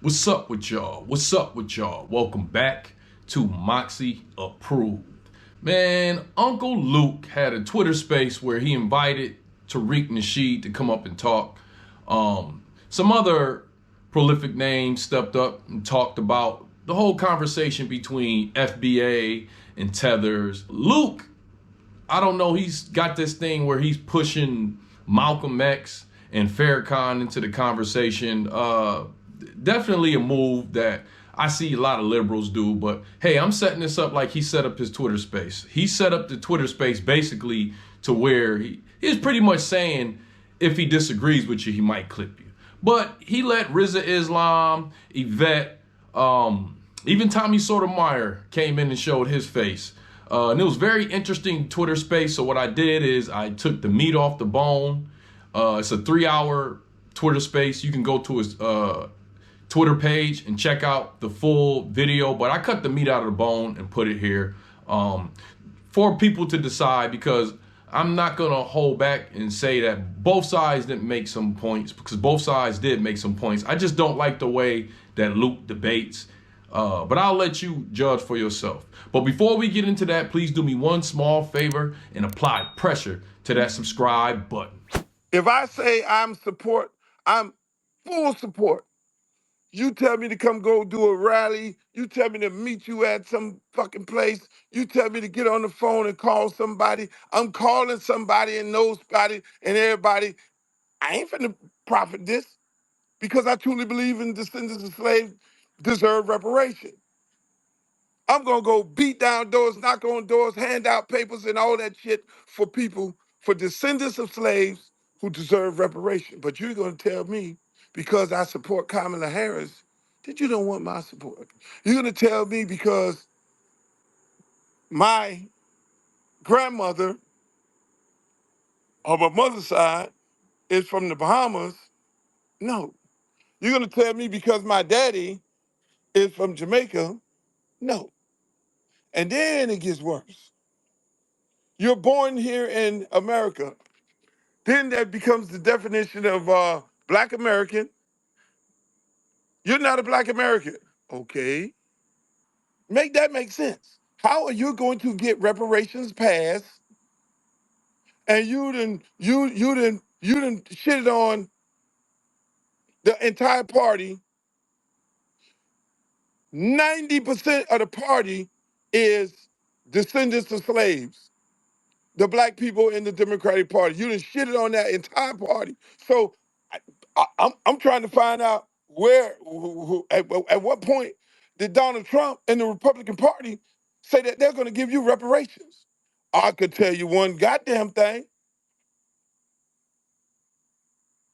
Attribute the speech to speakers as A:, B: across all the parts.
A: What's up with y'all? What's up with y'all? Welcome back to Moxy Approved. Man, Uncle Luke had a Twitter space where he invited Tariq Nasheed to come up and talk. Some other prolific names stepped up and talked about the whole conversation between FBA and Tethers. Luke, I don't know, he's got this thing where he's pushing Malcolm X and Farrakhan into the conversation. Definitely a move that I see a lot of liberals do. But hey, I'm setting this up like he set up his Twitter space. He set up the Twitter space basically to where he's pretty much saying if he disagrees with you, he might clip you. But he let Rizza Islam, Yvette, even Tommy SotoMayor came in and showed his face. And it was very interesting Twitter space. So what I did is I took the meat off the bone. It's a 3-hour Twitter space. You can go to his Twitter page and check out the full video. But I cut the meat out of the bone and put it here for people to decide, because I'm not going to hold back and say that both sides didn't make some points, because both sides did make some points. I just don't like the way that Luke debates. But I'll let you judge for yourself. But before we get into that, please do me one small favor and apply pressure to that subscribe button.
B: If I say I'm full support. You tell me to come go do a rally. You tell me to meet you at some fucking place. You tell me to get on the phone and call somebody. I'm calling somebody and nobody and everybody. I ain't finna profit this because I truly believe in descendants of slaves deserve reparation. I'm gonna go beat down doors, knock on doors, hand out papers and all that shit for people, for descendants of slaves who deserve reparation. But you're gonna tell me because I support Kamala Harris that you don't want my support. You're gonna tell me because my grandmother on my mother's side is from the Bahamas. No. You're gonna tell me because my daddy is from Jamaica. No. And then it gets worse. You're born here in America. Then that becomes the definition of Black American. You're not a Black American. Okay. Make that make sense. How are you going to get reparations passed and you didn't shit on the entire party? 90% of the party is descendants of slaves. The Black people in the Democratic Party. You done shitted on that entire party. So I'm trying to find out at what point did Donald Trump and the Republican Party say that they're going to give you reparations? I could tell you one goddamn thing.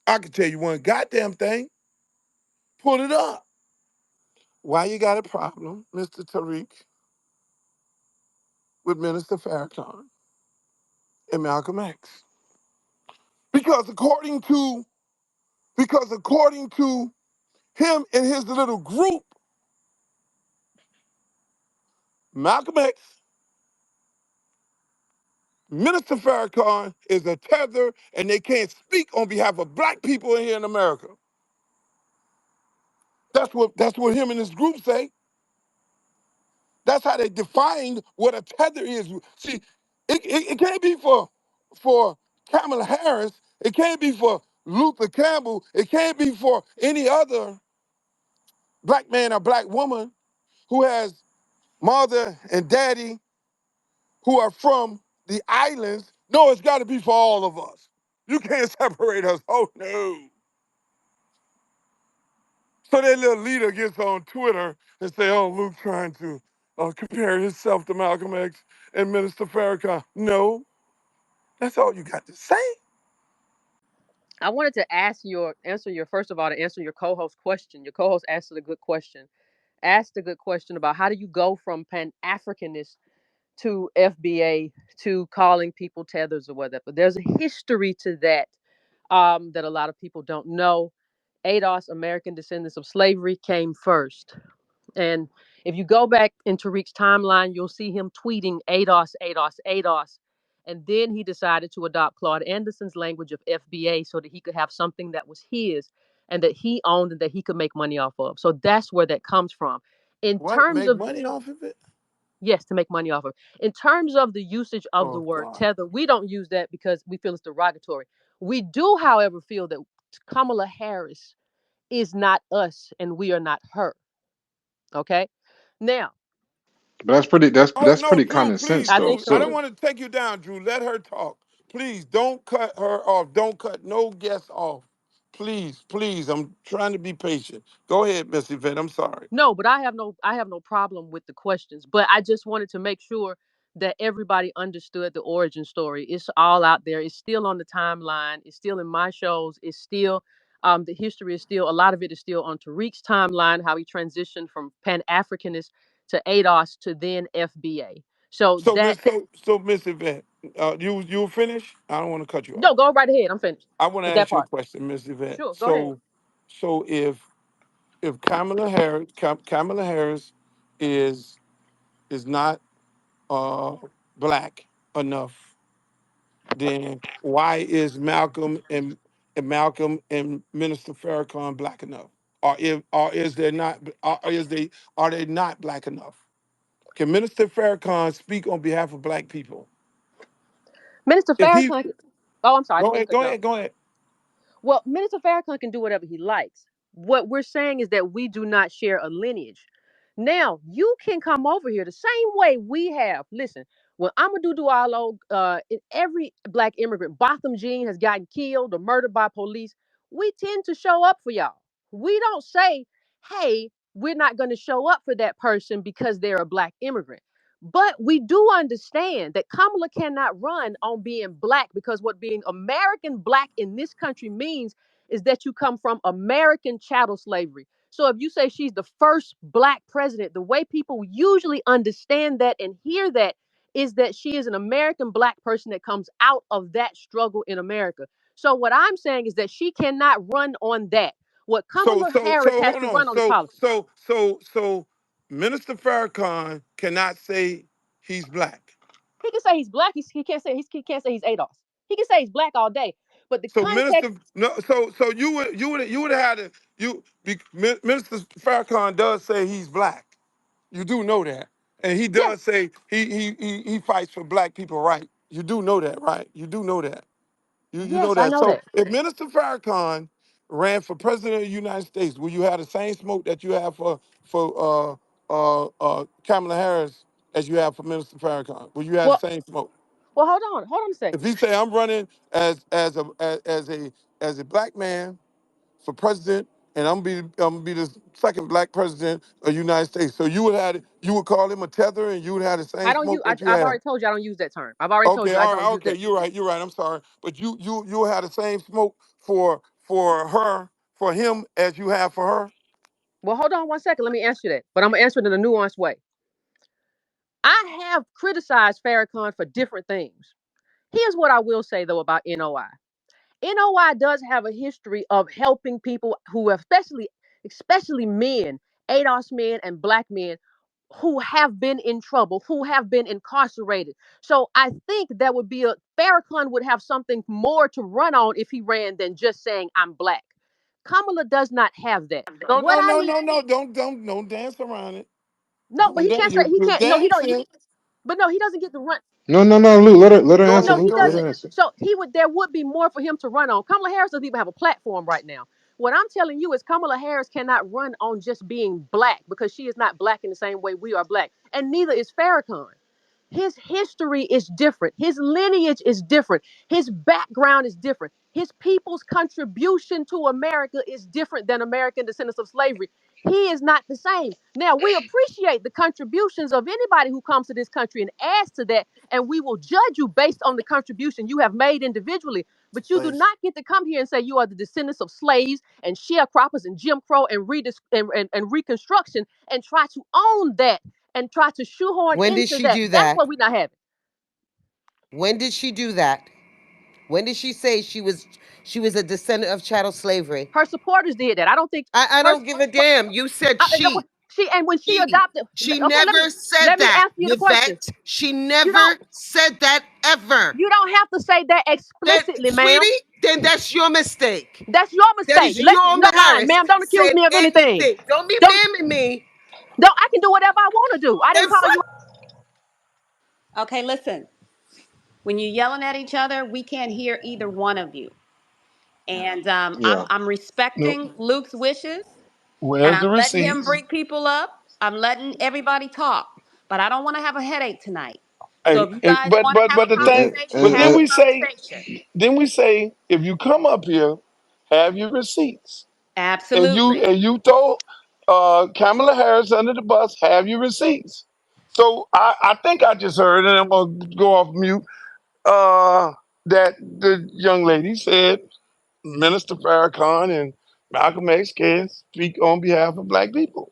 B: I could tell you one goddamn thing. Pull it up. Why you got a problem, Mr. Tariq, with Minister Farrakhan and Malcolm X? Because according to him and his little group, Malcolm X, Minister Farrakhan is a tether, and they can't speak on behalf of Black people in here in America. That's what him and his group say. That's how they defined what a tether is. See, it can't be for Kamala Harris. It can't be for Luther Campbell. It can't be for any other Black man or Black woman who has mother and daddy who are from the islands. No, it's got to be for all of us. You can't separate us. Oh, no. So that little leader gets on Twitter and say, oh, Luke trying to compare himself to Malcolm X and Minister Farrakhan. No, that's all you got to say.
C: I wanted to answer your first of all to answer your co-host question. Your co-host asked a good question. Asked a good question about how do you go from Pan Africanist to FBA to calling people tethers or whatever. There's a history to that that a lot of people don't know. ADOS, American Descendants of Slavery, came first. And if you go back in Tariq's timeline, you'll see him tweeting ADOS, ADOS, ADOS. And then he decided to adopt Claude Anderson's language of FBA so that he could have something that was his. and that he owned and that he could make money off of. So that's where that comes from. In
B: What?
C: terms
B: Make
C: of,
B: money off of it?
C: yes, to make money off of. In terms of the usage of the
B: Oh
C: word
B: God.
C: tether, we don't use that because we feel it's derogatory. We do, however, feel that Kamala Harris is not us and we are not her. Okay? Now,
D: But that's pretty.
B: Oh
D: That's
B: no,
D: pretty
B: Drew,
D: common
B: please,
D: sense
C: I
D: though.
C: think
B: Drew.
C: so
B: I don't
D: So
C: too.
B: want to take you down, Drew. Let her talk. Please don't cut her off. Don't cut no guests off. Please, please. I'm trying to be patient. Go ahead, Miss Yvette. I'm sorry.
C: No, but I have no problem with the questions, but I just wanted to make sure that everybody understood the origin story. It's all out there. It's still on the timeline. It's still in my shows. It's still the history is still, a lot of it is still on Tariq's timeline, how he transitioned from Pan Africanist to ADOS to then FBA. So
B: So
C: that,
B: Miss Yvette, you finish? I don't want to cut you off.
C: no, go right ahead. I'm finished
B: I want to
C: with that
B: ask you a
C: part.
B: question, Miss Yvette.
C: Sure, go ahead.
B: So if Kamala Harris is not black enough, then why is Malcolm and Minister Farrakhan black enough? Or is there not are they not black enough? Can Minister Farrakhan speak on behalf of black people?
C: Minister
B: If he
C: Farrakhan. Oh, I'm sorry. I didn't
B: go
C: mean to
B: ahead,
C: cut you off.
B: go ahead.
C: Well, Minister Farrakhan can do whatever he likes. What we're saying is that we do not share a lineage. Now, you can come over here the same way we have. Listen, when Amadou Diallo, every black immigrant, Botham Jean has gotten killed or murdered by police, we tend to show up for y'all. We don't say, hey, we're not going to show up for that person because they're a black immigrant. But we do understand that Kamala cannot run on being black, because what being American black in this country means is that you come from American chattel slavery. So if you say she's the first black president, the way people usually understand that and hear that is that she is an American black person that comes out of that struggle in America. So what I'm saying is that she cannot run on that. What Kamala Harris
B: So
C: has
B: hold
C: to
B: on.
C: run on is policy.
B: So Minister Farrakhan cannot say he's black.
C: He can say he's black. He can't say he's ADOS. He can say he's black all day. But the
B: So
C: context,
B: Minister, no, so you would have had to Minister Farrakhan does say he's black. You do know that, and he
C: yes,
B: does say he fights for black people, right? You do know that, right? You do know that. You know
C: yes, I
B: that.
C: know
B: So
C: that.
B: if Minister Farrakhan ran for president of the United States, will you have the same smoke that you have for Kamala Harris as you have for Minister Farrakhan? Will you have
C: Well,
B: the same smoke?
C: well, hold on a
B: If
C: second.
B: he say I'm running as a black man for president, and I'm gonna be the second black president of the United States, so you would call him a tether, and you would have the
C: I
B: same
C: don't use.
B: smoke that you
C: I've
B: have.
C: already told you I don't use that term. I've already told
B: Okay,
C: you I
B: all
C: don't
B: right,
C: use
B: okay,
C: that.
B: you're right. I'm sorry, but you had the same smoke for him as you have for her.
C: Well, hold on one second. Let me answer that. But I'm gonna answer it in a nuanced way. I have criticized Farrakhan for different things. Here's what I will say though about NOI. NOI does have a history of helping people who have, especially men, ADOS men and black men who have been in trouble, who have been incarcerated. So I think that would be a Farrakhan would have something more to run on if he ran than just saying I'm black. Kamala does not have that.
B: No,
C: What
B: no,
C: I
B: no,
C: need,
B: no, no. Don't dance around it.
C: no, but he can't say he
B: You're
C: can't. No, he don't.
B: dancing.
C: But no, he doesn't get to run.
D: no, no, no, Luke. Let her
B: Go
D: answer,
C: No,
B: ahead,
C: he
D: Luke.
B: go
D: Let her
C: doesn't.
B: ahead.
D: answer.
C: So he would. There would be more for him to run on. Kamala Harris doesn't even have a platform right now. What I'm telling you is Kamala Harris cannot run on just being black, because she is not black in the same way we are black, and neither is Farrakhan. His history is different. His lineage is different. His background is different. His people's contribution to America is different than American descendants of slavery. He is not the same. Now, we appreciate the contributions of anybody who comes to this country and adds to that, and we will judge you based on the contribution you have made individually. But you do
B: Slaves.
C: not get to come here and say you are the descendants of slaves and sharecroppers and Jim Crow and, and Reconstruction, and try to own that and try to shoehorn
E: When did
C: into
E: she
C: that.
E: do
C: That's
E: that?
C: what we're not having.
E: When did she do that? When did she say she was a descendant of chattel slavery?
C: Her supporters did that. I don't think
E: I
C: her.
E: don't give a damn. You said
C: No,
E: she.
C: And when she
E: She
C: adopted,
E: she
C: okay,
E: never said
C: let me
E: that,
C: answer you the question.
E: Yvette. She
C: You
E: never
C: don't
E: said that ever.
C: you don't have to say that
E: That,
C: explicitly, ma'am.
E: sweetie, then that's your mistake.
C: That's your
E: That
C: mistake.
E: is your
C: Not mine,
E: Harris
C: ma'am. Don't accuse
E: said
C: me of anything.
E: anything. Don't be
C: Don't
E: blaming me.
C: don't I can do whatever I want to do. I didn't
E: And
C: call you.
F: Okay, listen. When you're yelling at each other, we can't hear either one of you. And
D: Yeah.
F: I'm
B: No.
F: respecting Luke's wishes, and
B: Where's the
F: I'm letting him
B: receipts?
F: bring people up. I'm letting everybody talk, but I don't want to have a headache tonight. So
B: Hey,
F: if you
B: and,
F: guys
B: but
F: want to
B: but
F: have
B: but
F: a
B: the thing,
F: conversation,
B: but
F: have a conversation.
B: then we say if you come up here, have your receipts.
F: Absolutely.
B: And you throw Kamala Harris under the bus, have your receipts. So I think I just heard, and I'm gonna go off mute. That the young lady said Minister Farrakhan and Malcolm X can speak on behalf of black people.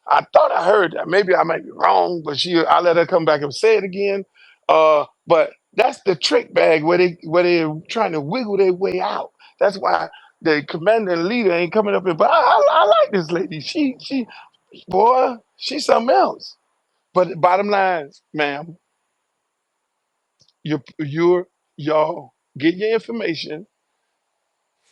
B: I thought I heard that. Maybe I might be wrong, but I let her come back and say it again. But that's the trick bag where they're trying to wiggle their way out. That's why the commander and leader ain't coming up here. But I like this lady. Boy, she's something else. But bottom line, ma'am, y'all get your information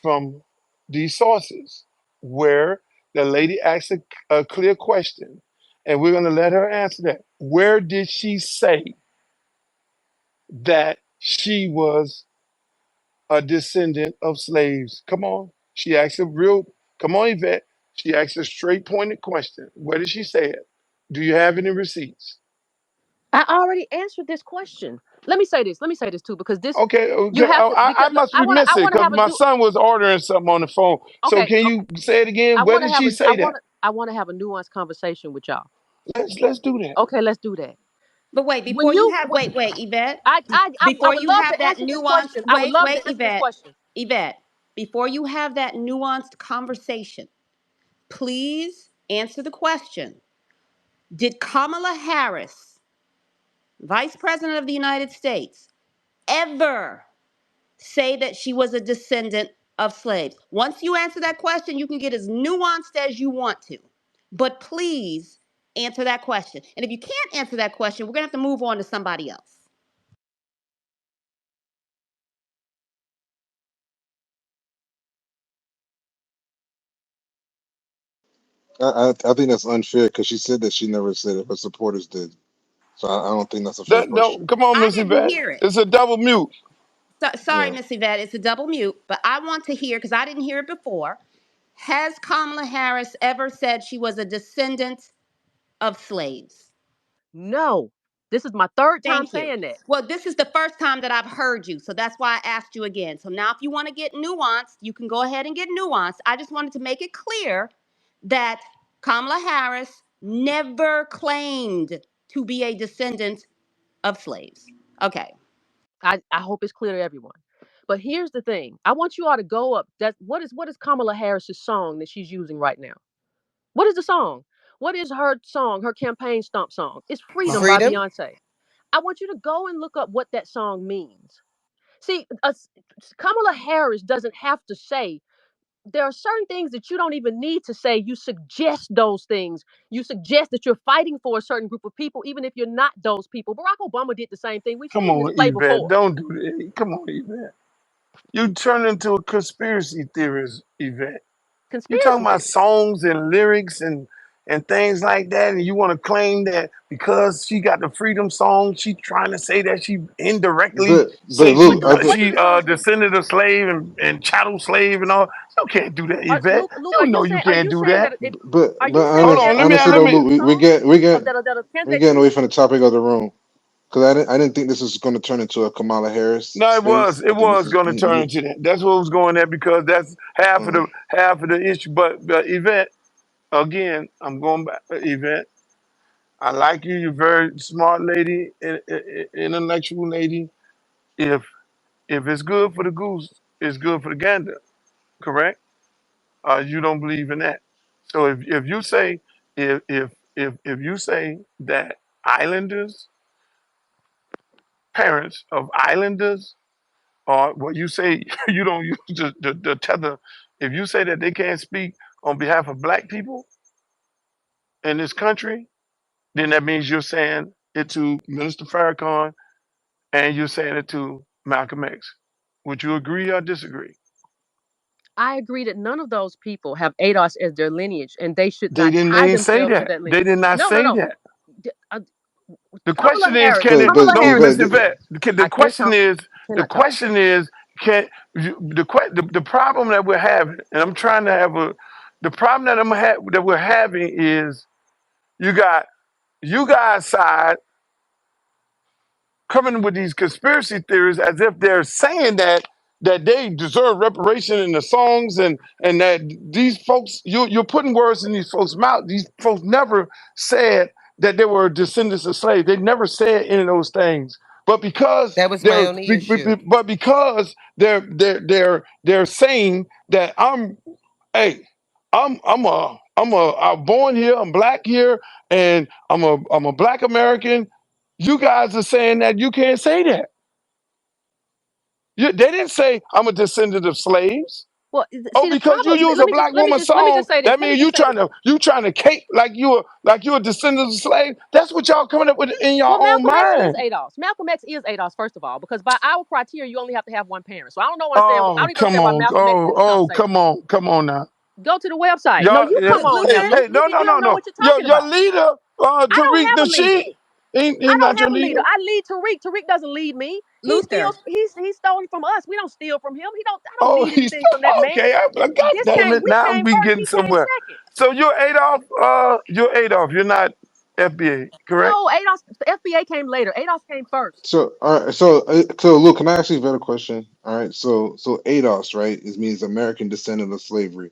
B: from these sources where the lady asked a clear question, and we're going to let her answer that. Where did she say that she was a descendant of slaves? Come on. She asked a real, come on, Yvette. She asked a straight pointed question. Where did she say it? Do you have any receipts?
C: I already answered this question. Let me say this. Let me say this too, because this
B: Okay,
C: you
B: okay.
C: have to because
B: I must
C: I
B: be
C: want to I
B: missing
C: want to
B: because
C: have a
B: my
C: new.
B: son was ordering something on the phone. So
C: Okay,
B: can
C: okay.
B: you say it again?
C: I
B: Where
C: want to
B: did
C: have
B: she
C: a
B: say that?
C: I want to have a nuanced conversation with y'all.
B: Let's do that.
C: Okay, let's do that.
F: But wait,
C: When
F: before you
C: you
F: have wait, Yvette.
C: I
F: Before
C: would
F: you
C: love
F: have
C: to
F: that
C: answer this
F: nuanced
C: question. I would love to answer this
F: Yvette,
C: question.
F: Yvette, before you have that nuanced conversation, please answer the question. Did Kamala Harris, Vice President of the United States, ever say that she was a descendant of slaves? Once you answer that question, you can get as nuanced as you want to. But please answer that question. And if you can't answer that question, we're going to have to move on to somebody else.
D: I think that's unfair because she said that she never said it. Her supporters did. So I don't think that's a fair
B: No,
D: question.
B: come on,
F: I
B: Miss
F: didn't
B: Yvette.
F: hear it.
B: It's a double mute.
F: Sorry,
D: Yeah.
F: Miss Yvette, it's a double mute, but I want to hear, because I didn't hear it before. Has Kamala Harris ever said she was a descendant of slaves?
C: No. This is my third time
F: Thank you.
C: saying that.
F: Well, this is the first time that I've heard you, so that's why I asked you again. So now, if you want to get nuanced, you can go ahead and get nuanced. I just wanted to make it clear that Kamala Harris never claimed to be a descendant of slaves. Okay.
C: I hope it's clear to everyone. But here's the thing. I want you all to go up. What is Kamala Harris's song that she's using right now? What is the song? What is her song, her campaign stomp song? It's Freedom by
E: Freedom.
C: Beyonce. I want you to go and look up what that song means. See, Kamala Harris doesn't have to say, there are certain things that you don't even need to say. You suggest those things. You suggest that you're fighting for a certain group of people, even if you're not those people. Barack Obama did the same thing. We've
B: Come
C: seen this
B: on,
C: play
B: Yvette.
C: before.
B: Don't do that. Come on, Yvette. You turn into a conspiracy theorist, Yvette. You talking
C: Conspiracy
B: about
C: theory.
B: songs and lyrics and things like that, and you want to claim that because she got the freedom song, she trying to say that she indirectly
D: But
B: say
C: What
D: Luke,
C: do the what do the songs mean?
B: descended of slave and chattel slave and all. You can't do that, Yvette.
C: Luke,
B: You
C: are you
B: know you
C: saying are
B: can't
C: you
B: do
C: saying
B: that.
C: that it are
D: but
C: you saying
B: Hold
C: that
B: on,
C: there's
D: honestly
C: certain
D: though,
B: let me.
D: Luke,
C: freedom songs
D: we're
C: that
D: getting away from the topic of the room because I didn't think this was going to turn into a Kamala Harris
B: No,
D: space.
B: it
D: I think this
B: was
D: is
B: going to turn into that. That's what was going there because that's
D: uh,
B: half of the issue. But Yvette, again, I'm going back. Yvette, I like you. You're a very smart lady, intellectual lady. If it's good for the goose, it's good for the gander. Correct? You don't believe in that. So if you say if you say that islanders, parents of islanders, or what you say you don't use the tether. If you say that they can't speak on behalf of black people, in this country, then that means you're saying it to Minister Farrakhan and you're saying it to Malcolm X. Would you agree or disagree?
C: I agree that none of those people have ADOS as their lineage, and they should
B: They
C: not
B: didn't. They
C: tie
B: didn't say
C: themselves to
B: that.
C: that
B: They
C: lineage.
B: did not
C: No, no,
B: say
C: no.
B: that.
C: D- uh,
B: The
C: Kamala
B: question is,
C: Harris.
B: can it?
C: Kamala
D: but
B: No,
C: Harris.
B: Miss
D: Yvette,
B: Yvette. The
C: I can't
B: question
C: talk.
B: is, the
C: Cannot talk.
B: question is, can the problem that we're having, and I'm trying to have a, the problem that that we're having is you got you guys side coming with these conspiracy theories as if they're saying that they deserve reparation in the songs and that these folks you're putting words in these folks' mouth. These folks never said that they were descendants of slaves. They never said any of those things. But because
E: That was my
B: they're
E: only issue.
B: but because they're saying that hey, I'm born here, I'm black here, and I'm a black American. You guys are saying that you can't say that. They didn't say I'm a descendant of slaves.
C: Well,
B: Oh,
C: see the
B: because you
C: problem.
B: use a black
C: Let me
B: woman
C: just let me
B: song,
C: just say this.
B: that
C: Let me
B: means
C: just say this.
B: you trying to cape like you a descendant of slave. That's what y'all coming up with in your
C: Well,
B: own
C: Malcolm X is
B: mind.
C: ADOS. Malcolm X is ADOS, first of all, because by our criteria, you only have to have one parent. So I don't know understand. I
B: Oh,
C: don't even
B: come
C: understand why
B: on.
C: Malcolm X is in this
B: Come
C: conversation.
B: on. Come on now.
C: Go to the website. No,
B: Y'all,
C: you come on now.
B: hey, no,
C: You don't know
B: no.
C: what you're talking
B: Your
C: about.
B: leader,
C: I don't
B: Tariq
C: have a leader.
B: Nasheed, he
C: I
B: not
C: don't
B: your
C: have a leader.
B: leader.
C: I lead Tariq. Tariq doesn't lead me. He
E: Luther.
C: steals. He stole from us. We don't steal from him. He don't. I don't
B: Oh,
C: need
B: he's
C: anything from that man.
B: okay. I God
C: This
B: damn
C: came.
B: it!
C: We
B: Now
C: came
B: we
C: first.
B: getting
C: He came
B: somewhere.
C: second.
B: So you're Adolf. You're Adolf. You're not FBA, correct?
C: No, ADOS. The FBA came later. ADOS came first.
D: so all right, so Luke, can I ask you a better question? All right, so ADOS, right? It means American descendant of slavery.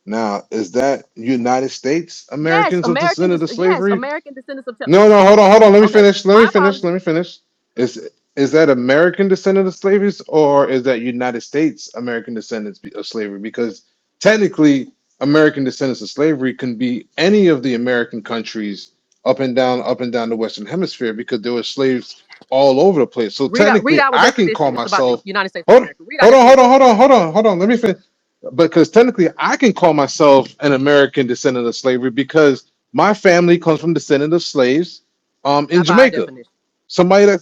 D: Now, is that United States
C: Yes,
D: Americans of descendant of
C: Yes,
D: slavery?
C: American descendants of.
D: No, no, hold on. Let me
C: Okay,
D: finish. Let me
C: my
D: finish.
C: apologies.
D: Let me finish. Is that American descendant of slavery, or is that United States American descendants of slavery? Because technically, American descendants of slavery can be any of the American countries up and down the Western Hemisphere, because there were slaves all over the place. So
C: Read
D: technically,
C: our
D: I can
C: definition.
D: call
C: It's about the
D: myself.
C: United States of
D: Hold,
C: America. Read our definition.
D: hold on. Let me finish. Because technically, I can call myself an American descendant of slavery because my family comes from descendant of slaves in
C: Not by our
D: Jamaica.
C: definition.
D: Somebody that,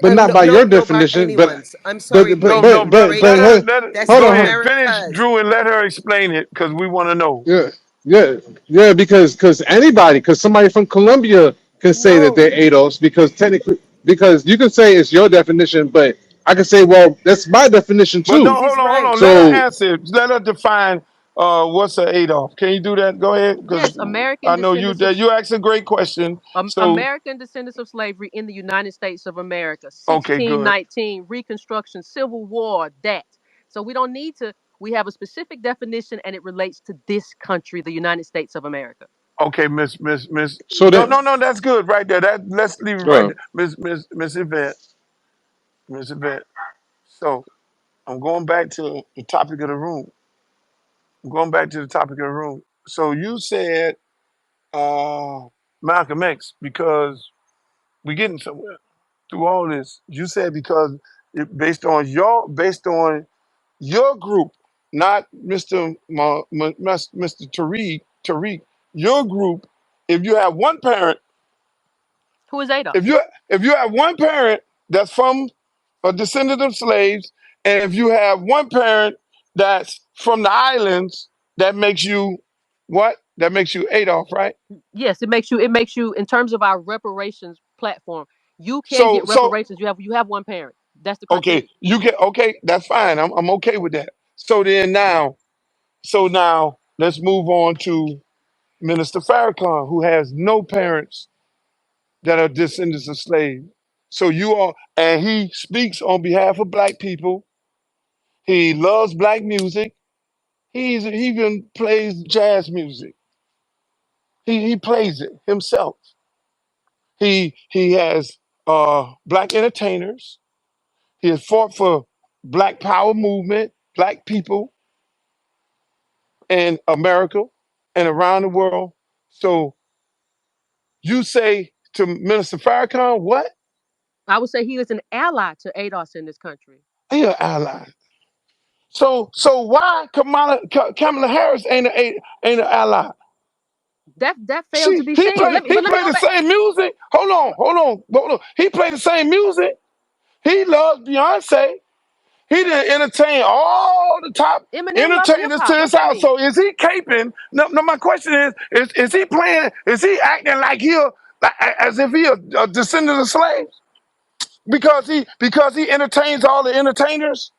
D: but not by your
E: No, by
D: definition.
E: anyone's. I'm sorry,
B: No,
E: but
B: no.
E: Jamaica, that's
B: Go
D: Hold
B: ahead.
D: on.
B: Finish,
E: America's.
B: Drew, and let her explain it because we want to know.
D: Yeah, yeah, yeah. Because anybody, because somebody from Colombia can say that
E: No.
D: they're ADOS, because technically, because you can say it's your definition, but I can say, well, that's my definition
B: But
D: too.
B: don't
E: He's
B: hold
E: right.
B: on. Let her
D: So
B: answer. Let her define what's a Adolf. Can you do that? Go ahead, because
C: Yes, American
B: I know you
C: descendants of
B: that you asked a great question. So
C: American descendants of slavery in the United States of America,
B: okay, good.
C: 1619, Reconstruction, Civil War, that. So we don't need to. We have a specific definition, and it relates to this country, the United States of America.
B: Okay, Miss.
D: so
B: No,
D: that
B: no, no. That's good right there. That let's leave it right
D: uh,
B: there, Miss Yvette, Miss Yvette. So I'm going back to the topic of the room. I'm going back to the topic of the room. So you said uh, Malcolm X because we're getting somewhere through all this. You said because based on your group, not Mr. Tariq, your group. If you have one parent,
C: Who is ADOS?
B: if you have one parent that's from a descendant of slaves, and if you have one parent that's from the islands, that makes you what? That makes you Adolf, right?
C: Yes, it makes you. It makes you in terms of our reparations platform. You can
B: So
C: get
B: so
C: reparations. You have one parent. That's the
B: okay,
C: criteria.
B: you can okay, that's fine. I'm okay with that. So then now, so now let's move on to Minister Farrakhan, who has no parents that are descendants of slaves. So you are, and he speaks on behalf of black people. He loves black music. He even plays jazz music. He plays it himself. He has black entertainers. He has fought for black power movement, black people in America and around the world. So you say to Minister Farrakhan, what?
C: I would say he is an ally to ADOS in this country.
B: He an ally. So why Kamala Harris ain't an ally?
C: That failed
B: She
C: to be
B: he
C: said.
B: played he
C: Let me
B: played
C: go
B: the
C: back.
B: same music. Hold on. He played the same music. He loves Beyonce. He didn't entertain all the top
C: Eminem love hip
B: entertainers to
C: hop. What
B: his
C: that
B: house.
C: mean?
B: So is he caping? No, no. My question is he playing? Is he acting like as if he a descendant of slaves? Because he entertains all the entertainers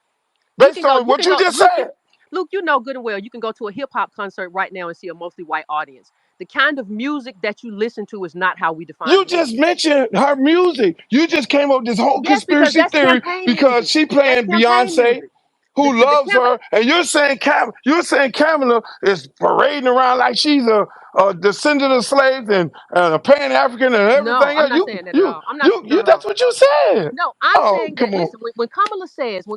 C: You
B: based
C: can go.
B: on
C: You
B: what
C: can
B: you
C: go.
B: just
C: Luke.
B: said.
C: Luke, you know good and well. You can go to a hip hop concert right now and see a mostly white audience. The kind of music that you listen to is not how we
B: You
C: define
B: just
C: music.
B: mentioned her music. You just came up with this whole
C: Yes, because
B: conspiracy
C: that's
B: theory
C: campaign
B: because
C: music.
B: she
C: That's
B: playing
C: campaign
B: Beyonce,
C: music.
B: who
C: The
B: loves
C: camp.
B: her, and you're saying Kamala is parading around like she's a descendant of slaves and a Pan African and
C: No,
B: everything
C: I'm
B: else.
C: not
B: You
C: saying that at
B: you
C: all. I'm not.
B: you
C: No,
B: you.
C: no,
B: That's
C: no,
B: what
C: no,
B: you
C: no.
B: said.
C: No, I'm
B: Oh,
C: saying that.
B: come on.
C: Listen, when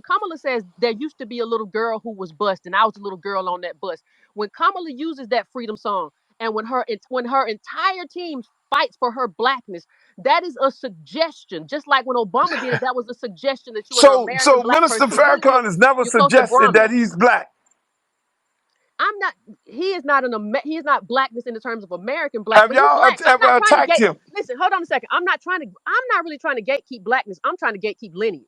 C: Kamala says there used to be a little girl who was bused, and I was a little girl on that bus. When Kamala uses that freedom song, and when her entire team fights for her blackness, that is a suggestion. Just like when Obama did it, that was a suggestion that you and an American
B: So
C: black
B: Minister
C: person really
B: Farrakhan has never
C: you're close to
B: suggested
C: Brahmin.
B: that he's black.
C: I'm not. He is not he is not blackness in the terms of American black,
B: Have
C: but he's
B: y'all
C: black. I'm not
B: ever
C: trying to
B: attacked
C: gate.
B: him?
C: Listen, hold on a second. I'm not really trying to gatekeep blackness. I'm trying to gatekeep lineage.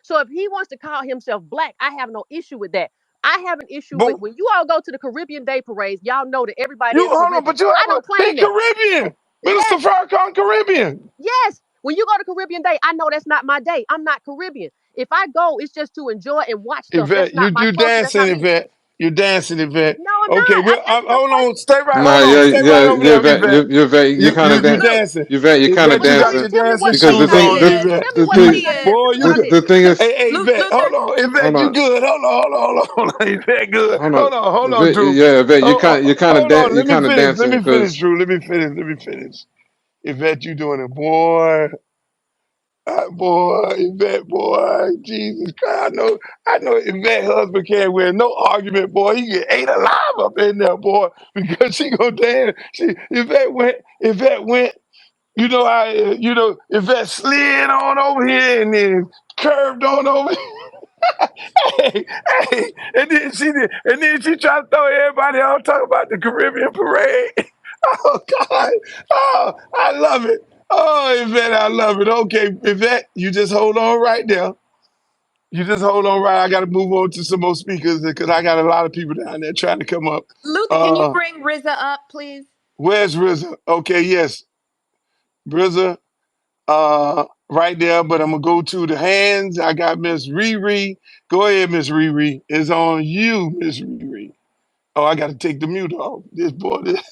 C: So if he wants to call himself black, I have no issue with that. I have an issue with
B: But
C: when you all go to the Caribbean Day parades. Y'all know that everybody
B: you
C: is
B: hold on,
C: Caribbean.
B: but you
C: I
B: have
C: don't
B: he
C: claim that.
B: Caribbean. Minister
C: Yes,
B: Farrakhan Caribbean.
C: yes. When you go to Caribbean Day, I know that's not my day. I'm not Caribbean. If I go, it's just to enjoy and watch stuff. That's
B: Yvette,
C: not my
B: you
C: culture. That's
B: dancing,
C: not me.
B: Yvette. You dancing, Yvette.
C: No, I'm
B: Okay,
C: not.
B: well,
C: I'm asking a
B: hold on.
C: question.
B: Stay right.
D: Nah,
B: Hold on.
D: yeah,
B: Stay right
D: yeah,
B: over
D: you're
B: there,
D: very,
B: Yvette.
D: you're very, you kind of
B: You
F: Luke,
B: dancing,
D: you're kind of
B: Yvette.
C: But
B: You
C: tell
B: got
C: me,
B: your
D: dancing
C: tell me
B: dancing
C: what
D: because
C: state
D: the
B: shoes
C: I
D: thing,
B: on,
C: said.
B: Yvette.
C: Tell me
D: the
C: what
D: thing,
C: place I said.
B: Boy,
C: Tell me what
B: you
C: I
B: good.
D: the
C: said.
D: thing is,
F: Luke,
B: Yvette.
F: Luke.
B: Hold on,
D: hold
B: Yvette. You
D: on,
B: good? Hold on, Yvette. Good.
D: hold on,
B: Hold on, Drew.
D: yeah, Yvette,
B: Oh,
D: you're kind of
B: hold on.
D: you're kind of
B: Let
D: dancing
B: me finish,
D: because
B: Drew. Let me finish. Yvette, you doing it, boy. Boy, Yvette, boy, Jesus Christ! I know. Yvette husband can't win no argument, boy. He get ate alive up in there, boy, because she go dance. Yvette went. You know how Yvette slid on over here and then curved on over. Hey, hey, and then she tried to throw everybody out talking about the Caribbean parade. Oh God! Oh, I love it. Oh, Yvette, I love it. Okay, Yvette, you just hold on right there. You just hold on right. I got to move on to some more speakers because I got a lot of people down there trying to come up.
F: Luke, can you
B: Uh,
F: bring Rizza up, please?
B: where's Rizza? Okay, yes, Rizza. Right there, but I'm gonna go to the hands. I got Miss Riri. Go ahead, Miss Riri. It's on you, Miss Riri. Oh, I got to take the mute off. This boy, that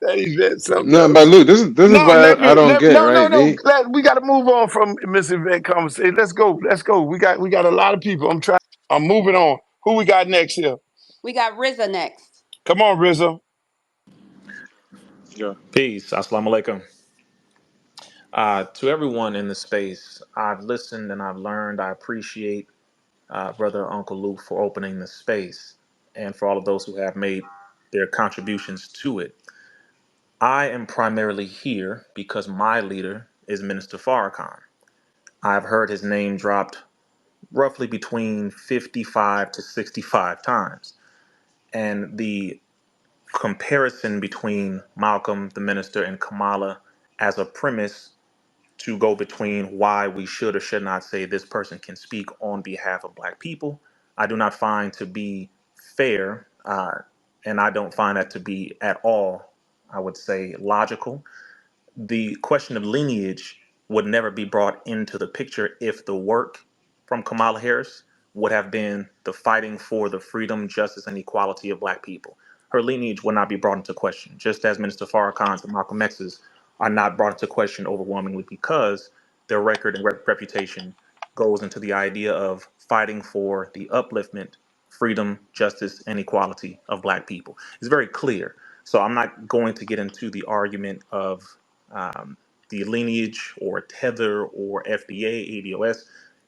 B: Yvette something
D: no, but
B: else.
D: look, this is
B: No,
D: what I don't get,
B: no, no,
D: right?
B: no. We got to move on from Miss Yvette conversation. Let's go. We got a lot of people. I'm moving on. Who we got next here?
F: We got Rizza next.
B: Come on, Rizzo.
G: Yeah. Peace. Assalamu alaikum. To everyone in the space, I've listened and I've learned. I appreciate Brother Uncle Luke for opening the space and for all of those who have made their contributions to it. I am primarily here because my leader is Minister Farrakhan. I've heard his name dropped roughly between 55 to 65 times. And the comparison between Malcolm, the minister, and Kamala as a premise to go between why we should or should not say this person can speak on behalf of Black people, I do not find to be fair, and I don't find that to be at all, I would say, logical. The question of lineage would never be brought into the picture if the work from Kamala Harris would have been the fighting for the freedom, justice, and equality of Black people. Her lineage would not be brought into question, just as Minister Farrakhan's and Malcolm X's are not brought into question overwhelmingly because their record and reputation goes into the idea of fighting for the upliftment, freedom, justice, and equality of Black people. It's very clear. So I'm not going to get into the argument of the lineage or tether or FBA, ADOS,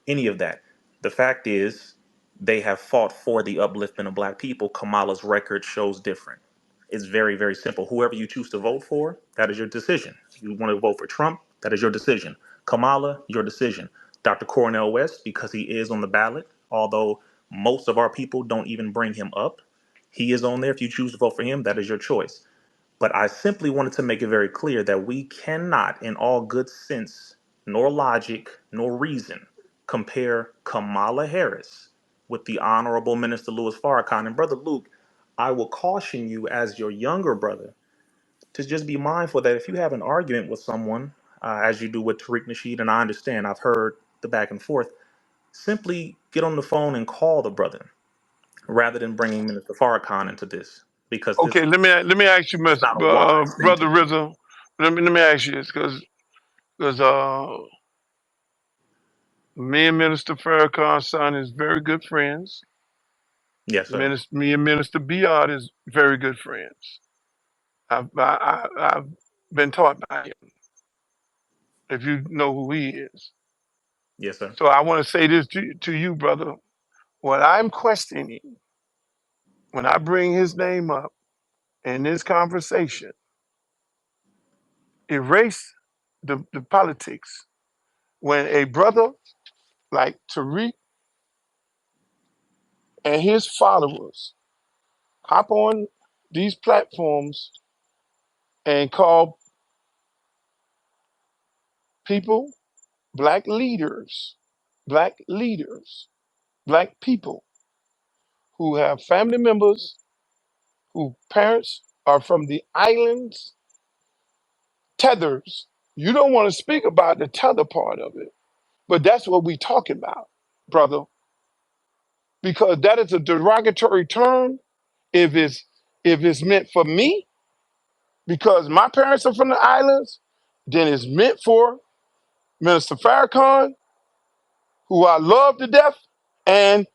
G: any of that. The fact is, they have fought for the upliftment of Black people. Kamala's record shows different. It's very, very simple. Whoever you choose to vote for, that is your decision. You want to vote for Trump, that is your decision. Kamala, your decision. Dr. Cornell West, because he is on the ballot, although most of our people don't even bring him up, He is on there. If you choose to vote for him, that is your choice. But I simply wanted to make it very clear that we cannot, in all good sense, nor logic, nor reason, compare Kamala Harris with the Honorable Minister Louis Farrakhan. And Brother Luke, I will caution you as your younger brother to just be mindful that if you have an argument with someone, as you do with Tariq Nasheed, and I understand, I've heard the back and forth, simply get on the phone and call the brother rather than bringing Minister Farrakhan into this, because this
B: Okay, let me ask you,
G: is not a wise thing to
B: brother
G: do.
B: Rizza. Let me ask you this, because me and Minister Farrakhan's son is very good friends.
G: Yes, sir.
B: Me and Minister Biard is very good friends. I've been taught by him. If you know who he is,
G: Yes, sir.
B: so I want to say this to you, brother. What I'm questioning when I bring his name up in this conversation, erase the politics. When a brother like Tariq and his followers hop on these platforms and call people black leaders, black leaders, black people who have family members whose parents are from the islands, tethers. You don't want to speak about the tether part of it, but that's what we talking about, brother, because that is a derogatory term if it's meant for me, because my parents are from the islands, then it's meant for Minister Farrakhan, who I love to death, and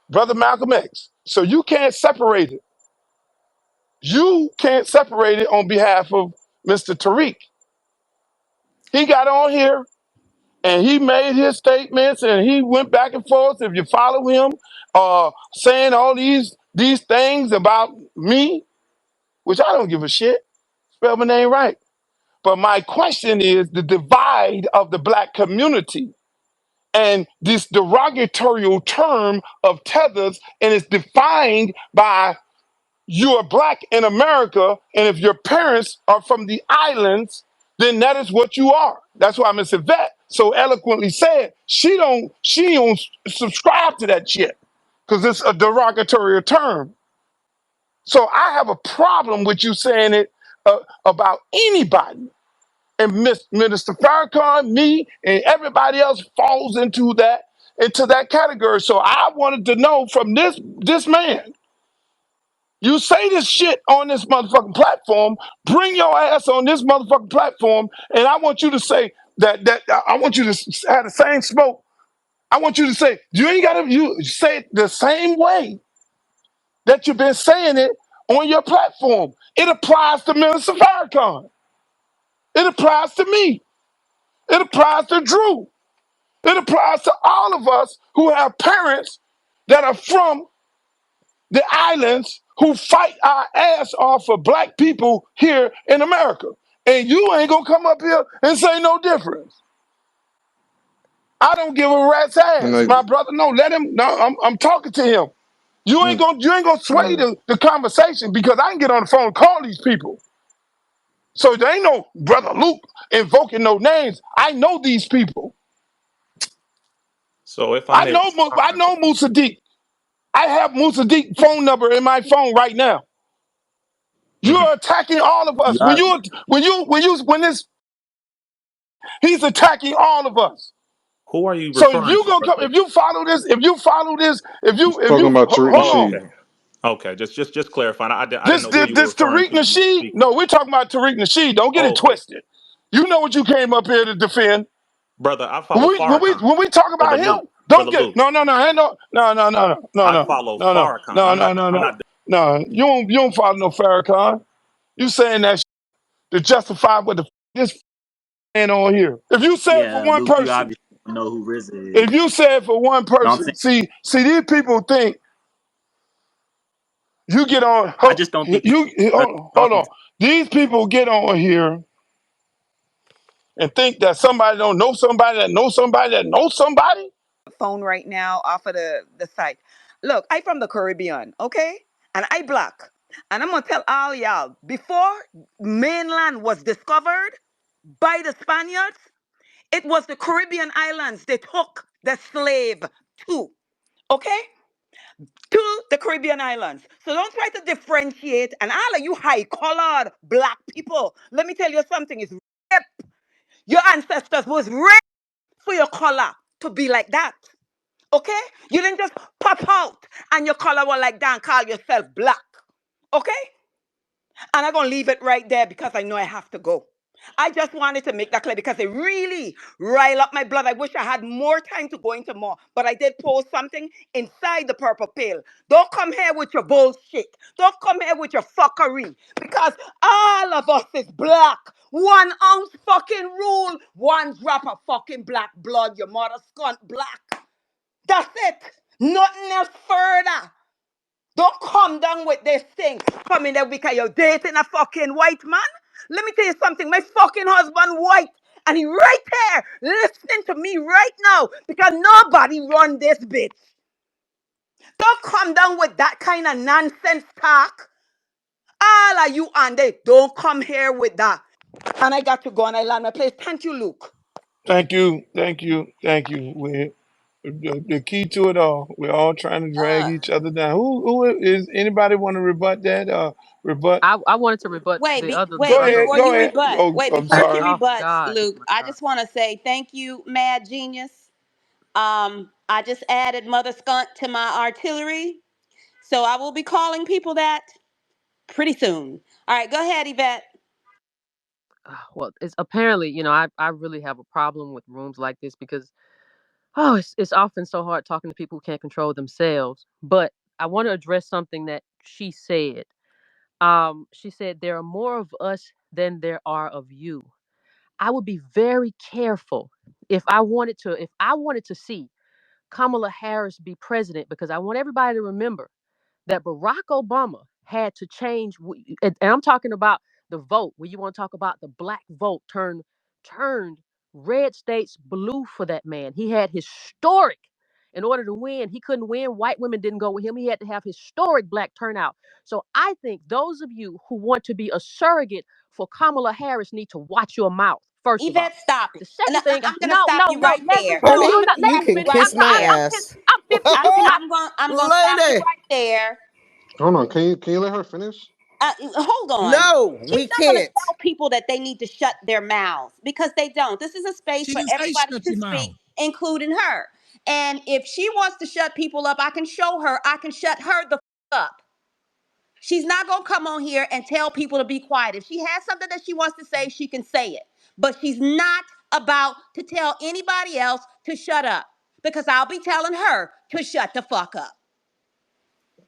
B: Brother Malcolm X. So you can't separate it. You can't separate it on behalf of Mr. Tariq. He got on here and he made his statements and he went back and forth. If you follow him, saying all these things about me, which I don't give a shit. Spell my name right. But my question is the divide of the black community and this derogatory term of tethers, and it's defined by you are black in America, and if your parents are from the islands, then that is what you are. That's why Miss Yvette so eloquently said she don't subscribe to that shit because it's a derogatory term. So I have a problem with you saying it about anybody. And Minister Farrakhan, me, and everybody else falls into that category. So I wanted to know from this man. You say this shit on this motherfucking platform. Bring your ass on this motherfucking platform, and I want you to say that I want you to have the same smoke. I want you to say you ain't gotta you say it the same way that you've been saying it on your platform. It applies to Minister Farrakhan. It applies to me. It applies to Drew. It applies to all of us who have parents that are from the islands who fight our ass off for black people here in America. And you ain't gonna come up here and say no difference. I don't give a rat's
D: And
B: ass.
D: like,
B: My brother, no, let him, no, I'm talking to him.
D: mm,
B: You ain't gonna sway the conversation because I can get on the phone and call these people. So there ain't no brother Luke invoking no names. I know these people.
G: So if I may
B: I
G: respond,
B: know Musa Deep. I have Musa Deep phone number in my phone right now.
G: mhm.
B: You're attacking all of
H: You
B: us.
H: got
B: When this he's attacking all of us.
G: Who are you
B: So if
G: referring
B: you
G: to,
B: gonna come,
G: brother?
B: if
D: talking
B: you
D: about Tariq
B: hold
G: Oh,
B: on,
D: Nasheed.
G: okay. Okay, just clarifying. I didn't
B: this
G: know who
B: this
G: you were
B: this
G: referring
B: Tariq
G: to when you were
B: Nasheed.
G: speaking.
B: No, we're talking about Tariq Nasheed. Don't get it
G: Oh, okay.
B: twisted. You know what you came up here to defend.
G: Brother, I
B: When
G: follow Farrakhan.
B: we talk
G: Brother
B: about him,
G: Luke.
B: don't
G: Brother
B: get
G: Luke.
B: ain't
G: I follow Farrakhan. I'm not
B: no. You don't follow no Farrakhan. You saying that to justify what the this man on here. If you say it for
H: yeah,
B: one
H: Luke. You
B: person,
H: obviously don't know who Rizza
B: if
H: is.
B: you say it for one
H: No, I'm
B: person,
H: saying
B: see these people think you get on.
H: I just don't think you
B: Hold
H: talking
B: on.
H: to.
B: These people get on here and think that somebody don't know somebody that knows somebody that knows somebody.
I: Phone right now off of the site. Look, I'm from the Caribbean, okay? and I black. And I'm gonna tell all y'all, before mainland was discovered by the Spaniards, it was the Caribbean islands they took the slave to. Okay? To the Caribbean islands. So don't try to differentiate. And all of you high-colored black people, let me tell you something. It's rape. Your ancestors was raped for your color to be like that. Okay? You didn't just pop out and your color was like that and call yourself black. Okay? And I'm going to leave it right there because I know I have to go. I just wanted to make that clear because it really rile up my blood. I wish I had more time to go into more, but I did post something inside the purple pill. Don't come here with your bullshit. Don't come here with your fuckery because all of us is black. 1 ounce fucking rule, 1 drop of fucking black blood. Your mother skunt black. That's it. Nothing else further. Don't come down with this thing. Come in there because you're dating a fucking white man. Let me tell you something. My fucking husband white. And he right there listening to me right now because nobody run this bitch. Don't come down with that kind of nonsense talk. All of you on there, don't come here with that. And I got to go and I land my place. Thank you, Luke.
H: Thank you. The key to it all. We're all trying to drag each other down. Who is anybody want to rebut that? Rebut.
C: I wanted to rebut the other
H: Go ahead.
I: Before
H: Go
I: you
H: ahead.
I: rebut,
H: Oh, I'm
I: before she
H: sorry.
C: oh my
I: rebuts,
C: god, oh
I: Luke,
C: my
I: I
C: god.
I: just want to say thank you, Mad Genius. I just added Mother Skunt to my artillery, so I will be calling people that pretty soon. All right, go ahead, Yvette.
C: Well, it's apparently, I really have a problem with rooms like this because it's often so hard talking to people who can't control themselves. But I want to address something that she said. She said there are more of us than there are of you. I would be very careful if I wanted to see Kamala Harris be president because I want everybody to remember that Barack Obama had to change, and I'm talking about the vote. When you want to talk about the black vote, turned red states blue for that man. He had historic. In order to win, he couldn't win. White women didn't go with him. He had to have historic black turnout. So I think those of you who want to be a surrogate for Kamala Harris need to watch your mouth. First of all,
I: Yvette, stop it.
C: the
I: And
C: second thing,
I: I'm gonna
C: no,
I: stop
C: no,
I: you
C: no,
I: right
C: let me
I: there.
C: finish.
I: No,
E: Honey,
I: I'm
C: Do
I: gonna
C: not
E: you
C: let
I: stop
C: me
E: can
I: you
C: finish.
I: right
E: kiss my
I: there.
E: ass.
C: I'm 50.
I: I'm gonna stop you
E: Lady.
I: right there.
D: Hold on, can you let her finish?
I: Hold on.
E: No,
I: She's
E: we
I: not going to
E: can't.
I: tell people that they need to shut their mouths because they don't. This is a space
J: She
I: for
J: didn't say
I: everybody
J: shut
I: to
J: your
I: speak,
J: mouth.
I: including her. And if she wants to shut people up, I can show her. I can shut her the up. She's not going to come on here and tell people to be quiet. If she has something that she wants to say, she can say it. But she's not about to tell anybody else to shut up because I'll be telling her to shut the fuck up.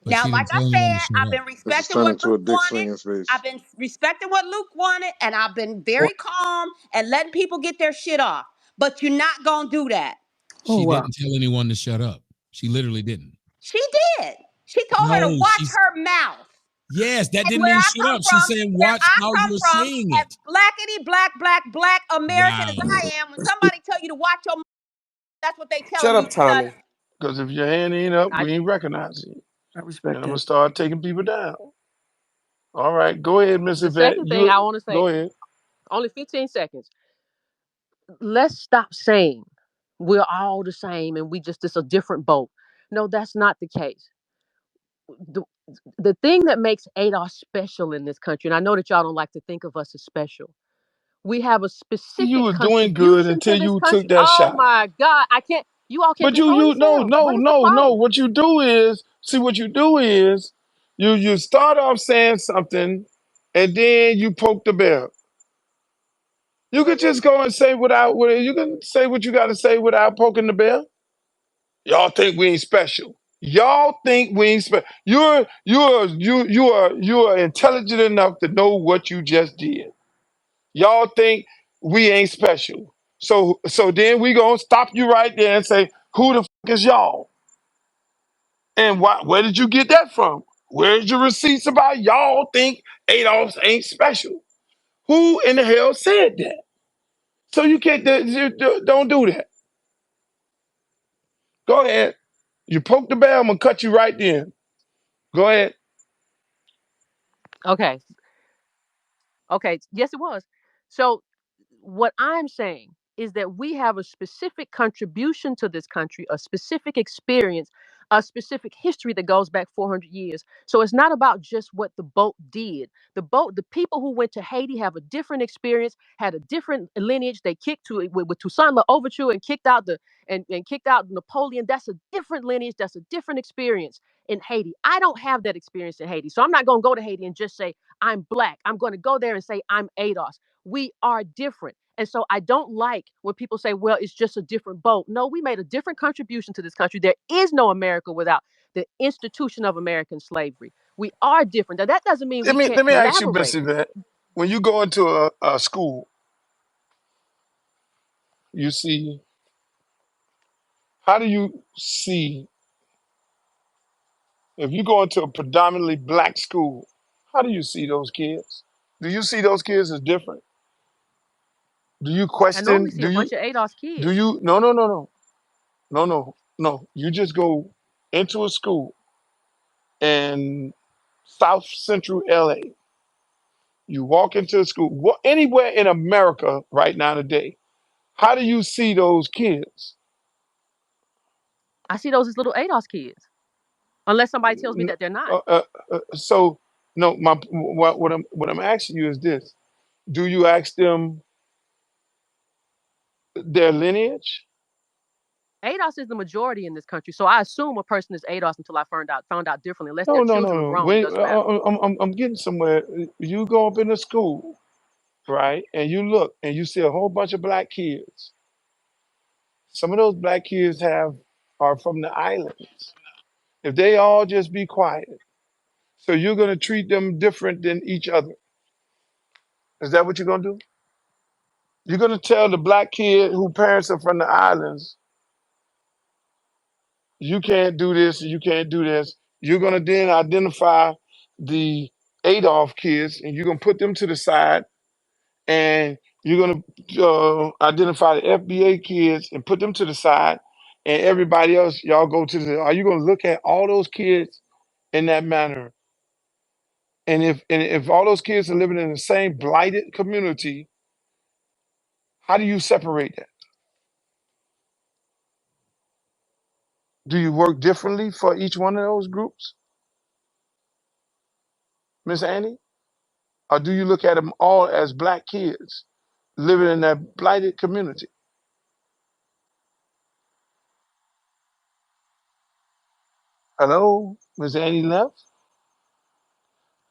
J: But
I: Now,
J: she
I: like
J: didn't
I: I
J: tell anyone to
I: said,
J: shut
I: I've
J: up.
I: been
D: This is
I: respecting
D: turning
I: what
D: into
I: Luke
D: a dick
I: wanted.
D: swinging
I: I've
D: space.
I: been respecting what Luke wanted, and I've been
J: Well,
I: very calm and letting people get their shit off. But you're not gonna do that.
J: she didn't tell anyone to shut up. She literally didn't.
I: She did. She told her to
J: No,
I: watch her mouth.
J: yes, that
I: And
J: didn't
I: where
J: mean
I: I
J: shut
I: come
J: up. She
I: from,
J: said, watch how you're saying
I: as
J: it.
I: blackety black American as
J: Wow.
I: I am, when somebody tell you to watch your mouth, that's what they
E: Shut
I: telling you
E: up,
I: to shut
E: Tommy.
I: up.
H: Because if your hand ain't up,
C: I
H: we ain't recognizing you.
E: I
H: And
E: respect
H: I'm gonna
E: that.
H: start taking people down. All right, go ahead, Miss
C: the
H: Yvette.
C: second thing I
H: You
C: want to
H: go
C: say,
H: ahead.
C: only 15 seconds. Let's stop saying we're all the same and it's a different boat. No, that's not the case. The, the thing that makes ADOS special in this country, and I know that y'all don't like to think of us as special, we have a
H: You
C: specific
H: was doing good
C: contribution to
H: until
C: this
H: you
C: country.
H: took that
C: Oh
H: shot.
C: my God. You all can't
H: But
C: control
H: no
C: yourselves.
H: no
C: What is the
H: no no.
C: problem?
H: What you do is see what you do is you start off saying something, and then you poke the bear. You could just go and say you can say what you got to say without poking the bear. Y'all think we ain't special. Y'all think we ain't special. You are intelligent enough to know what you just did. Y'all think we ain't special. So then we gonna stop you right there and say, who the fuck is y'all? And where did you get that from? Where's your receipts about y'all think Adolf ain't special? Who in the hell said that? So you can't don't do that. Go ahead. You poke the bear, I'm gonna cut you right then. Go ahead.
C: Okay. Okay. Yes, it was. So what I'm saying is that we have a specific contribution to this country, a specific experience, a specific history that goes back 400 years. So it's not about just what the boat did. The people who went to Haiti have a different experience, had a different lineage. They kicked to with Toussaint Louverture and kicked out and kicked out Napoleon. That's a different lineage. That's a different experience in Haiti. I don't have that experience in Haiti, so I'm not going to go to Haiti and just say I'm black. I'm going to go there and say I'm ADOS. We are different. And so I don't like when people say, well, it's just a different boat. No, we made a different contribution to this country. There is no America without the institution of American slavery. We are different. Now, that doesn't mean
H: Let
C: we
H: me
C: can't
H: let me ask you, Miss
C: collaborate.
H: Yvette. When you go into a school, you see, how do you see if you go into a predominantly black school? How do you see those kids? Do you see those kids as different? Do you
C: I normally
H: question?
C: see a bunch of ADOS
H: Do
C: kids.
H: you? No, no, no, no, no, no, no. You just go into a school in South Central LA. You walk into a school, anywhere in America right now today. How do you see those kids?
C: I see those as little ADOS kids, unless somebody tells me that they're not.
H: Uh, uh, so no, what I'm asking you is this: do you ask them their lineage?
C: ADOS is the majority in this country, so I assume a person is ADOS until I found out differently. Unless
H: No,
C: their
H: no, no,
C: children are
H: no.
C: grown, it
H: When
C: doesn't matter.
H: I'm getting somewhere. You go up in the school, right, and you look and you see a whole bunch of black kids. Some of those black kids are from the islands. If they all just be quiet, so you're gonna treat them different than each other. Is that what you're gonna do? You're gonna tell the black kid who parents are from the islands, you can't do this, you can't do this. You're gonna then identify the Adolf kids, and you're gonna put them to the side, and you're gonna identify the FBA kids and put them to the side, and everybody else, y'all go to the. Are you gonna look at all those kids in that manner? And if all those kids are living in the same blighted community, how do you separate that? Do you work differently for each one of those groups, Miss Annie? Or do you look at them all as black kids living in that blighted community? Hello, Miss Annie left?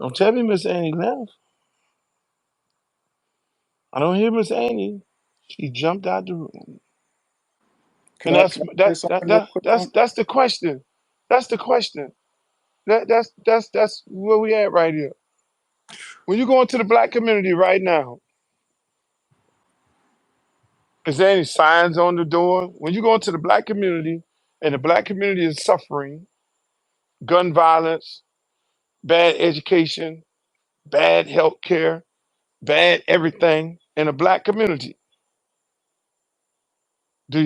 H: Don't tell me Miss Annie left. I don't hear Miss Annie. She jumped out the room.
K: Can
H: And
K: I
H: that's
K: can I say
H: that that
K: something real
H: that
K: quick?
H: that's the question. That's the question. That's where we at right here. When you go into the black community right now, is there any signs on the door? When you go into the black community and the black community is suffering gun violence, bad education, bad health care, bad everything in a black community, do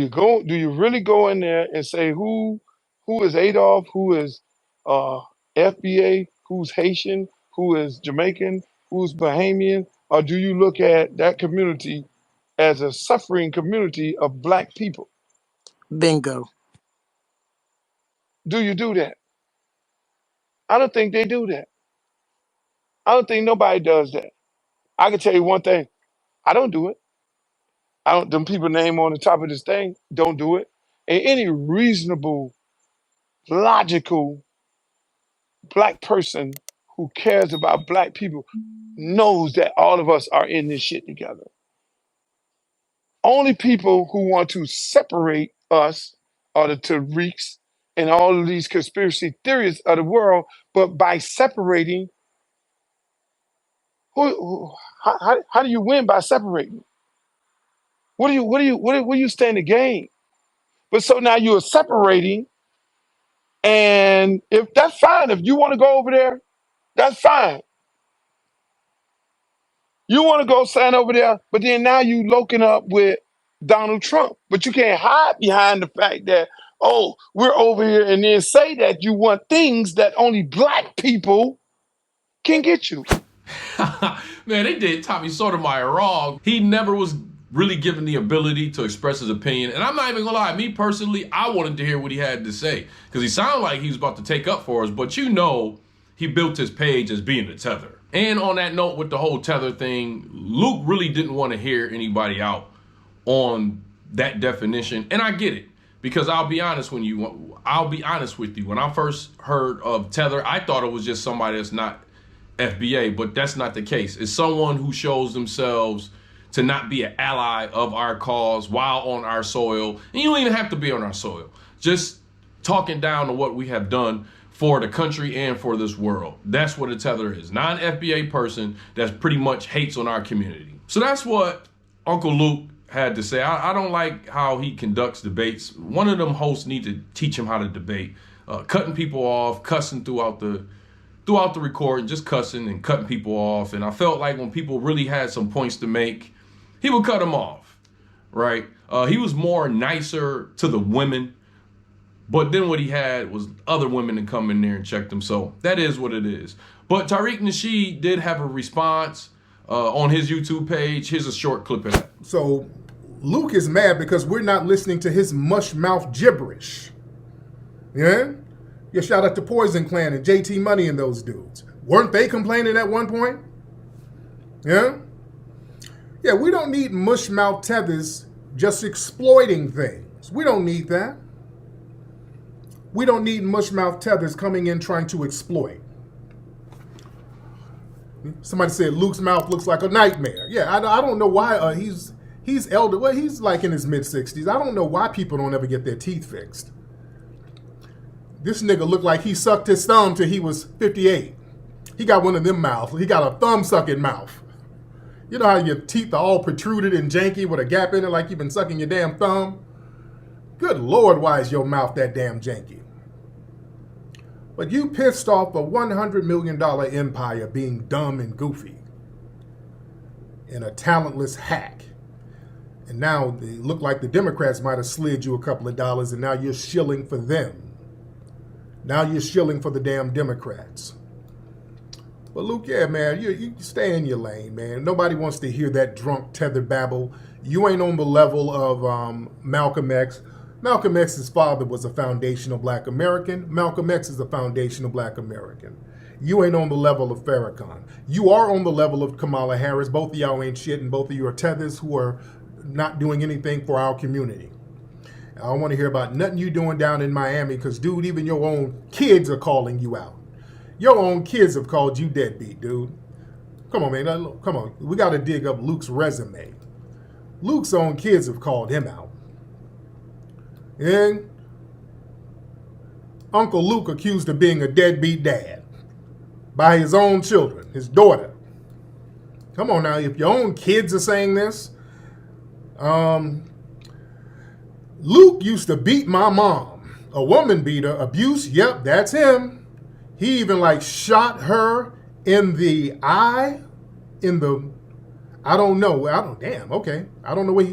H: you really go in there and say who is Adolf, who is uh FBA, who's Haitian, who is Jamaican, who's Bahamian, or do you look at that community as a suffering community of black people?
K: Bingo.
H: Do you do that? I don't think they do that. I don't think nobody does that. I can tell you one thing. I don't do it. I don't. Them people name on the top of this thing. Don't do it. And any reasonable, logical black person who cares about black people knows that all of us are in this shit together. Only people who want to separate us are the Tariqs and all of these conspiracy theories of the world. But by separating, how do you win by separating? What do you stand to gain? But so now you are separating, and if that's fine, if you want to go over there, that's fine. You want to go stand over there, but then now you loking up with Donald Trump. But you can't hide behind the fact that, oh, we're over here and then say that you want things that only black people can't get you.
A: Man, they did Tommy SotoMayor wrong. He never was really given the ability to express his opinion. And I'm not even gonna lie, me personally, I wanted to hear what he had to say. Because he sounded like he was about to take up for us, but he built his page as being the tether. And on that note with the whole tether thing, Luke really didn't want to hear anybody out on that definition. And I get it. Because I'll be honest with you. When I first heard of tether, I thought it was just somebody that's not FBA, but that's not the case. It's someone who shows themselves to not be an ally of our cause while on our soil. And you don't even have to be on our soil. Just talking down to what we have done for the country and for this world. That's what a tether is. Not an FBA person that pretty much hates on our community. So that's what Uncle Luke had to say. I don't like how he conducts debates. One of them hosts need to teach him how to debate. Cutting people off, cussing throughout the recording, just cussing and cutting people off. And I felt like when people really had some points to make, he would cut them off, right? He was more nicer to the women, but then what he had was other women to come in there and check them. So that is what it is. But Tariq Nasheed did have a response on his YouTube page. Here's a short clip of that.
L: So Luke is mad because we're not listening to his mush mouth gibberish. Yeah? Yeah, shout out to Poison Clan and JT Money and those dudes. Weren't they complaining at one point? Yeah? Yeah, we don't need mush-mouth tethers just exploiting things. We don't need that. We don't need mush-mouth tethers coming in trying to exploit. Somebody said Luke's mouth looks like a nightmare. Yeah, I don't know why he's elder. Well, he's like in his mid-60s. I don't know why people don't ever get their teeth fixed. This nigga looked like he sucked his thumb till he was 58. He got one of them mouths. He got a thumb-sucking mouth. You know how your teeth are all protruded and janky with a gap in it like you've been sucking your damn thumb? Good Lord, why is your mouth that damn janky? But you pissed off a $100 million empire being dumb and goofy and a talentless hack. And now they look like the Democrats might have slid you a couple of dollars and now you're shilling for them. Now you're shilling for the damn Democrats. But Luke, yeah, man, you stay in your lane, man. Nobody wants to hear that drunk tether babble. You ain't on the level of Malcolm X. Malcolm X's father was a foundational black American. Malcolm X is a foundational black American. You ain't on the level of Farrakhan. You are on the level of Kamala Harris. Both of y'all ain't shit, and both of you are tethers who are not doing anything for our community. I don't want to hear about nothing you doing down in Miami because, dude, even your own kids are calling you out. Your own kids have called you deadbeat, dude. Come on, man. Come on. We got to dig up Luke's resume. Luke's own kids have called him out. And Uncle Luke accused of being a deadbeat dad by his own children, his daughter. Come on now. If your own kids are saying this, Luke used to beat my mom. A woman beater. Abuse, yep, that's him. He even shot her in the eye, I don't know. Damn, okay. I don't know what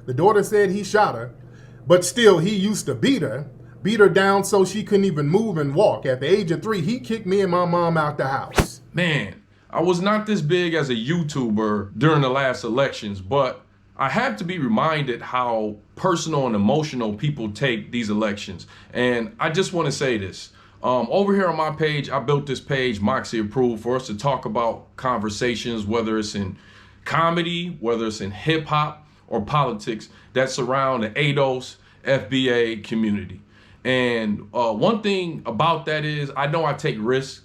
L: the daughter said he shot her, but still he used to beat her down so she couldn't even move and walk. At the age of 3, he kicked me and my mom out the house.
A: Man, I was not this big as a YouTuber during the last elections, but I have to be reminded how personal and emotional people take these elections. And I just want to say this. Over here on my page, I built this page, Moxy Approved, for us to talk about conversations, whether it's in comedy, whether it's in hip hop or politics that surround the ADOS, FBA community. And one thing about that is I know I take risks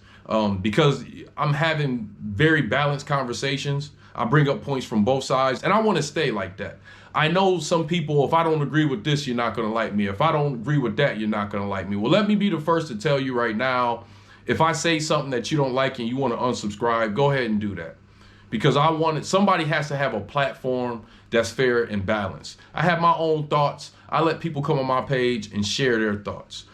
A: because I'm having very balanced conversations. I bring up points from both sides, and I want to stay like that. I know some people, if I don't agree with this, you're not going to like me. If I don't agree with that, you're not going to like me. Well, let me be the first to tell you right now, if I say something that you don't like and you want to unsubscribe, go ahead and do that. Because somebody has to have a platform that's fair and balanced. I have my own thoughts. I let people come on my page and share their thoughts.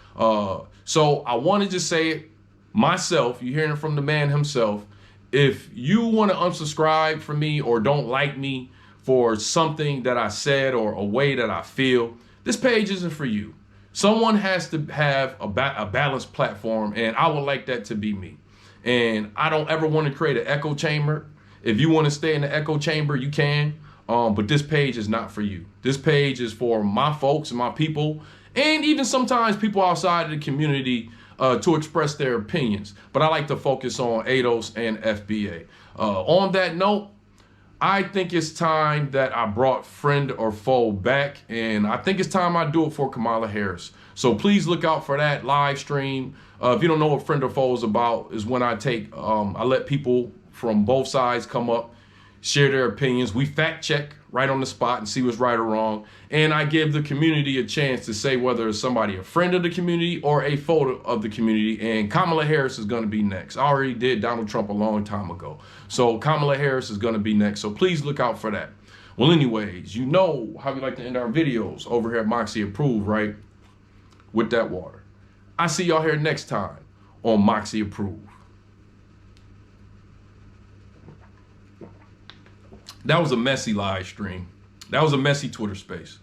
A: So I wanted to say it myself. You're hearing it from the man himself. If you want to unsubscribe from me or don't like me for something that I said or a way that I feel, this page isn't for you. Someone has to have a balanced platform, and I would like that to be me. And I don't ever want to create an echo chamber. If you want to stay in the echo chamber, you can. But this page is not for you. This page is for my folks and my people, and even sometimes people outside of the community to express their opinions. But I like to focus on ADOS and FBA. On that note, I think it's time that I brought friend or foe back, and I think it's time I do it for Kamala Harris. So please look out for that live stream. If you don't know what friend or foe is about, is when I let people from both sides come up, share their opinions. We fact check right on the spot and see what's right or wrong. And I give the community a chance to say whether it's somebody a friend of the community or a foe of the community. And Kamala Harris is going to be next. I already did Donald Trump a long time ago. So Kamala Harris is going to be next. So please look out for that. Well, anyways, you know how we like to end our videos over here at Moxy Approved, right? With that water. I see y'all here next time on Moxy Approved. That was a messy live stream. That was a messy Twitter space.